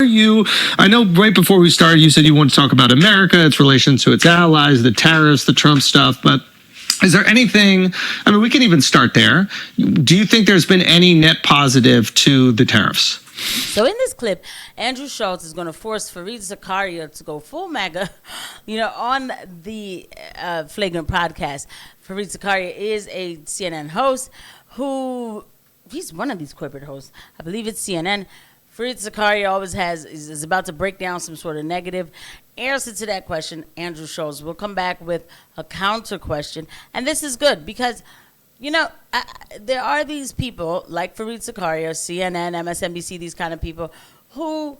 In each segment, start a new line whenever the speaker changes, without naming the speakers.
I know right before we started, you said you want to talk about America, its relations to its allies, the tariffs, the Trump stuff, but is there anything, I mean, we can even start there. Do you think there's been any net positive to the tariffs?
So in this clip, Andrew Schulz is going to force Fareed Zakaria to go full MAGA, on the Flagrant podcast. Fareed Zakaria is a CNN host he's one of these corporate hosts. I believe it's CNN. Fareed Zakaria always is about to break down some sort of negative answer to that question. Andrew Schulz will come back with a counter question. And this is good because, there are these people like Fareed Zakaria, CNN, MSNBC, these kind of people who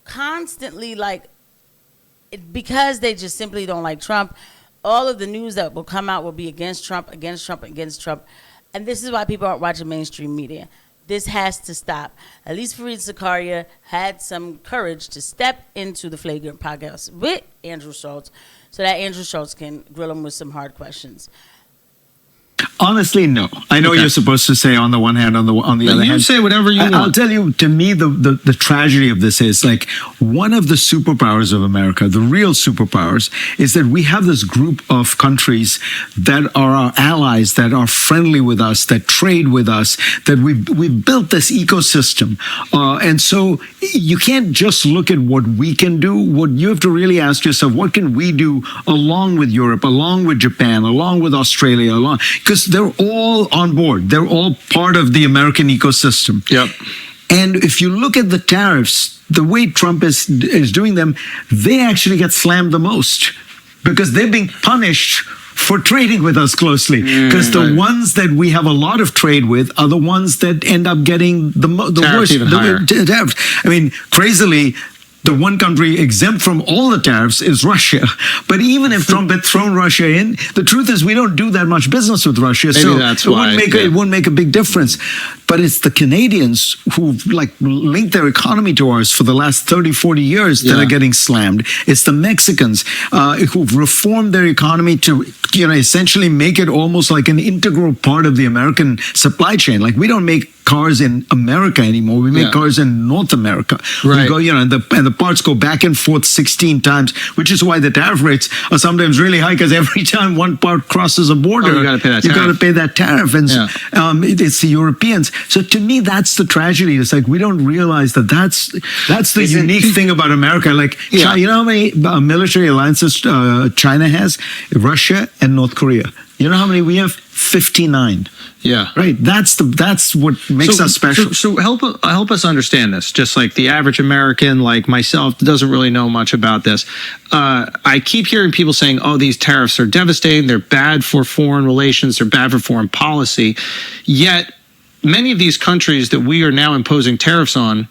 constantly, because they just simply don't like Trump, all of the news that will come out will be against Trump, against Trump, against Trump. And this is why people aren't watching mainstream media. This has to stop. At least Fareed Zakaria had some courage to step into the Flagrant podcast with Andrew Schulz so that Andrew Schulz can grill him with some hard questions.
Honestly, no. I know you're supposed to say on the one hand, on the other hand.
You say whatever you want.
I'll tell you, to me, the tragedy of this is one of the superpowers of America, the real superpowers, is that we have this group of countries that are our allies, that are friendly with us, that trade with us, that we've built this ecosystem. And so you can't just look at what we can do. What you have to really ask yourself, what can we do along with Europe, along with Japan, along with Australia, because they're all on board. They're all part of the American ecosystem.
Yep.
And if you look at the tariffs, the way Trump is doing them, they actually get slammed the most because they're being punished for trading with us closely. Because the ones that we have a lot of trade with are the ones that end up getting the worst.
Even higher.
Tariffs. I mean, crazily, the one country exempt from all the tariffs is Russia. But even if Trump had thrown Russia in, the truth is we don't do that much business with Russia.
Maybe
so
that's
it
why,
it wouldn't make a big difference. But it's the Canadians who've linked their economy to ours for the last 30, 40 years that are getting slammed. It's the Mexicans who've reformed their economy to essentially make it almost like an integral part of the American supply chain. We don't make cars in America anymore. We make cars in North America.
Right.
We go, and the parts go back and forth 16 times, which is why the tariff rates are sometimes really high, because every time one part crosses a border,
you got to pay that tariff.
You got to pay that tariff. And it's the Europeans. So to me, that's the tragedy. It's we don't realize that's the unique thing about America. China, you know how many military alliances China has? Russia and North Korea. You know how many we have? 59.
Yeah.
Right. That's what makes us special.
So help us understand this. Just like the average American, like myself, doesn't really know much about this. I keep hearing people saying, "Oh, these tariffs are devastating. They're bad for foreign relations. They're bad for foreign policy." Yet many of these countries that we are now imposing tariffs on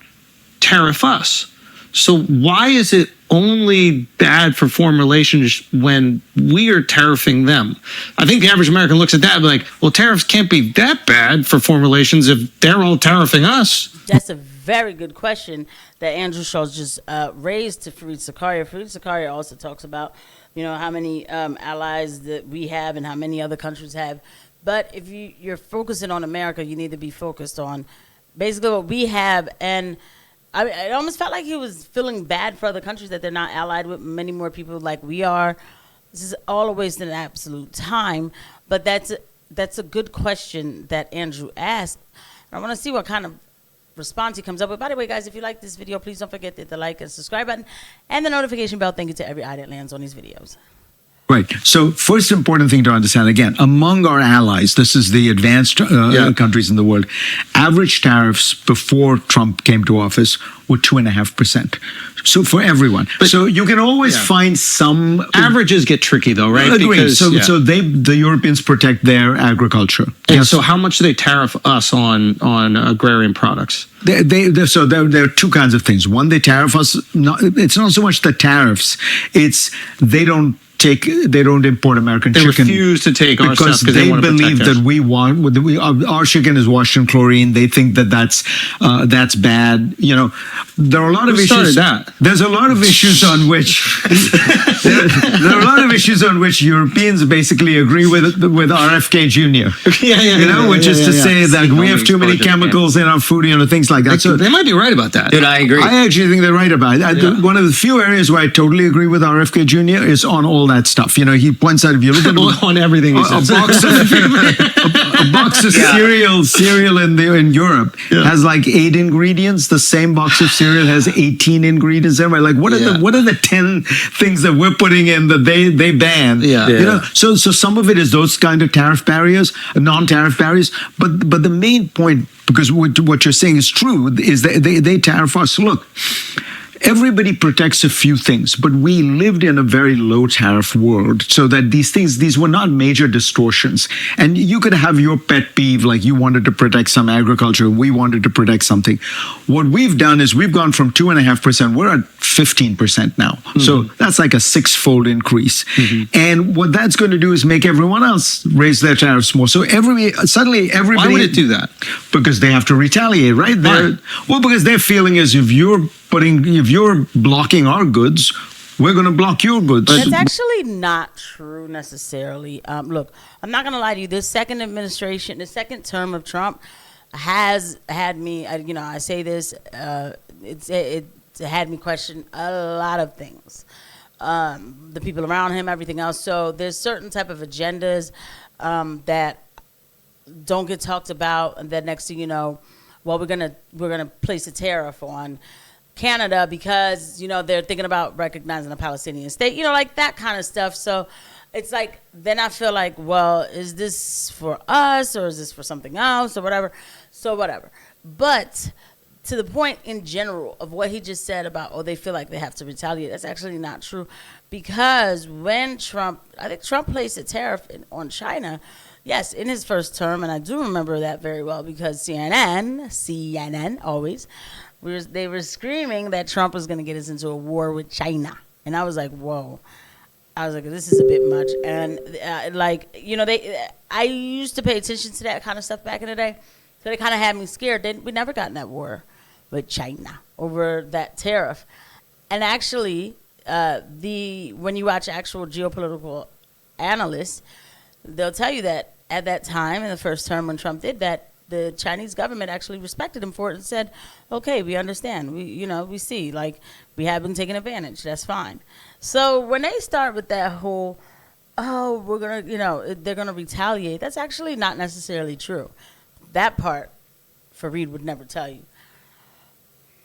tariff us. So why is it only bad for foreign relations when we are tariffing them? I think the average American looks at that and be like, well, tariffs can't be that bad for foreign relations if they're all tariffing us.
That's a very good question that Andrew Schulz just raised to Fareed Zakaria. Fareed Zakaria also talks about, how many allies that we have and how many other countries have. But if you're focusing on America, you need to be focused on basically what we have. And I almost felt like he was feeling bad for other countries that they're not allied with many more people like we are. This is all a waste of absolute time. But that's a good question that Andrew asked. I want to see what kind of response he comes up with. By the way, guys, if you like this video, please don't forget to hit the like and subscribe button and the notification bell. Thank you to every eye that lands on these videos.
Right. So first important thing to understand, again, among our allies, this is the advanced countries in the world, average tariffs before Trump came to office were 2.5%. So for everyone. So you can always find some...
Averages get tricky though, right?
Agreed. So the Europeans protect their agriculture.
And so how much do they tariff us on agrarian products?
So there are two kinds of things. One, they tariff us. It's not so much the tariffs. It's they don't import American
They
chicken.
refuse to take our
because
stuff because
they
want to
believe
protect
that our chicken is washed in chlorine. They think that that's bad. There are a lot of
Who started
issues.
that?
There's a lot of issues on which there are a lot of issues on which Europeans basically agree with RFK Jr. Which is to say that we have too many chemicals in our food, things like that. So
They might be right about that.
Dude, I agree.
I actually think they're right about it. One of the few areas where I totally agree with RFK Jr. is on all that stuff. He points out, if you look at
On everything he
a
says.
box of cereal in Europe has like 8 ingredients. The same box of cereal has 18 ingredients. Like, what are the 10 things that we're putting in that they ban? So some of it is those kind of tariff barriers, non-tariff barriers. But the main point, because what you're saying is true, is that they tariff us. Look, everybody protects a few things, but we lived in a very low tariff world, so that these were not major distortions. And you could have your pet peeve, like you wanted to protect some agriculture, we wanted to protect something. What we've done is we've gone from 2.5%, we're at 15% now. Mm-hmm. So that's like a 6-fold increase. Mm-hmm. And what that's going to do is make everyone else raise their tariffs more. So suddenly everybody...
Why would it do that?
Because they have to retaliate, right? Well, because their feeling is if you're blocking our goods, we're going to block your goods.
That's actually not true necessarily. Look, I'm not going to lie to you. This second administration, the second term of Trump has had me, I say this, it had me question a lot of things. The people around him, everything else. So there's certain type of agendas that don't get talked about, and then next thing you know, well, we're gonna place a tariff on Canada because they're thinking about recognizing a Palestinian state, like that kind of stuff. So it's like, then I feel like, well, is this for us or is this for something else or whatever? So whatever. But to the point in general of what he just said about, they feel like they have to retaliate, that's actually not true, because when I think Trump placed a tariff on China, yes, in his first term, and I do remember that very well because CNN always, they were screaming that Trump was going to get us into a war with China. And I was like, whoa. I was like, this is a bit much. And I used to pay attention to that kind of stuff back in the day. So they kind of had me scared. We never got in that war with China over that tariff. And actually, when you watch actual geopolitical analysts, they'll tell you that at that time, in the first term when Trump did that, the Chinese government actually respected him for it and said, okay, we understand. We see, like, we have been taking advantage. That's fine. So when they start with that whole, we're going to, they're going to retaliate, that's actually not necessarily true. That part, Fareed would never tell you.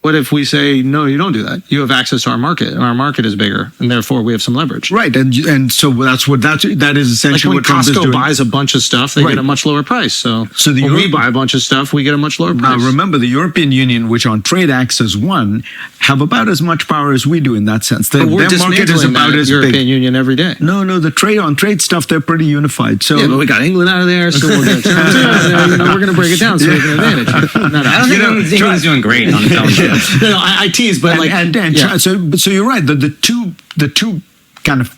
What if we say, no, you don't do that? You have access to our market, and our market is bigger, and therefore we have some leverage.
Right, and so that is essentially
like when
what Trump is
Costco
doing.
buys a bunch of stuff, they get a much lower price. So when we buy a bunch of stuff, we get a much lower price.
Now, remember, the European Union, which on trade acts as one, have about as much power as we do in that sense.
But we're
their market is about as
European
big.
Union every day.
No, the trade stuff, they're pretty unified. So
yeah, but we got England out of there, so we're going to break it down so we have an advantage.
I don't think England's doing great on its own.
No, I tease, but
so you're right. The two kind of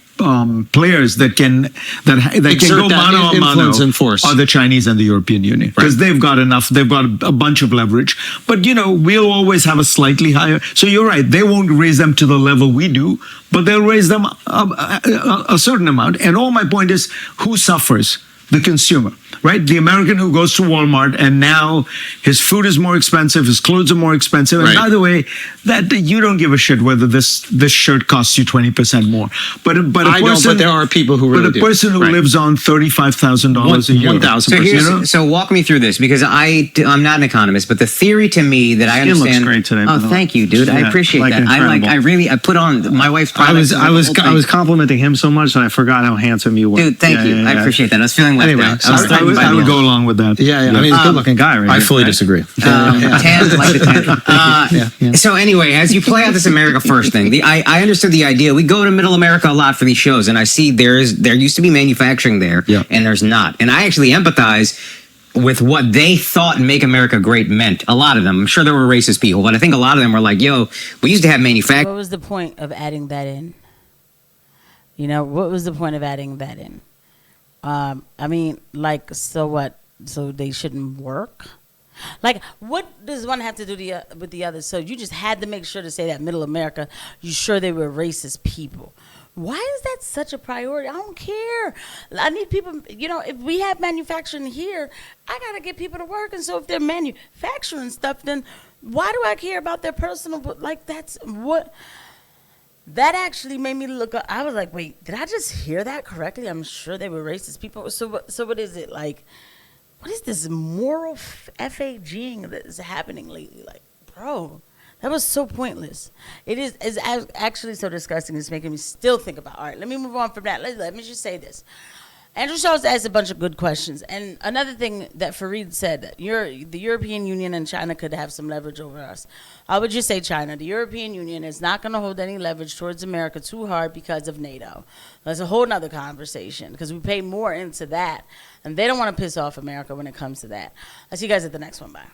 players that can go mano a mano
and force
are the Chinese and the European Union, because they've got enough. They've got a bunch of leverage. But we'll always have a slightly higher. So you're right. They won't raise them to the level we do, but they'll raise them a certain amount. And all my point is, who suffers? The consumer, right? The American who goes to Walmart and now his food is more expensive, his clothes are more expensive. And by the way, that you don't give a shit whether this shirt costs you 20% more. But
there are people who really do.
But a person who lives on $35,000 a year.
1,000%.
So walk me through this, because I'm not an economist, but the theory to me that I understand.
Looks great today.
Oh, thank you, dude. I appreciate that. I put on my wife's products.
I was complimenting him so much that I forgot how handsome you were.
Dude, thank you. I appreciate that. I was feeling left out.
I would go along with that.
Yeah. I mean, he's a good-looking guy, right?
I fully disagree.
Tan, like the tan. So anyway, as you play out this America First thing, I understood the idea. We go to Middle America a lot for these shows, and I see there used to be manufacturing there, and there's not. And I actually empathize with what they thought Make America Great meant. A lot of them. I'm sure there were racist people, but I think a lot of them were like, yo, we used to have manufacturing.
What was the point of adding that in? What was the point of adding that in? I mean, like, so what? So they shouldn't work? Like, what does one have to do with the other? So you just had to make sure to say that Middle America, you sure they were racist people. Why is that such a priority? I don't care. I need people, if we have manufacturing here, I got to get people to work. And so if they're manufacturing stuff, then why do I care about their personal, like, that's what, that actually made me look up. I was like, wait, did I just hear that correctly? I'm sure they were racist people. So what is it, like, what is this moral FAGing that is happening lately? Like, bro, that was so pointless. It's actually so disgusting. It's making me still think about, all right, let me move on from that. Let me just say this. Andrew Schulz asked a bunch of good questions. And another thing that Fareed said, that the European Union and China could have some leverage over us. I would just say China. The European Union is not going to hold any leverage towards America too hard because of NATO. That's a whole nother conversation because we pay more into that. And they don't want to piss off America when it comes to that. I'll see you guys at the next one. Bye.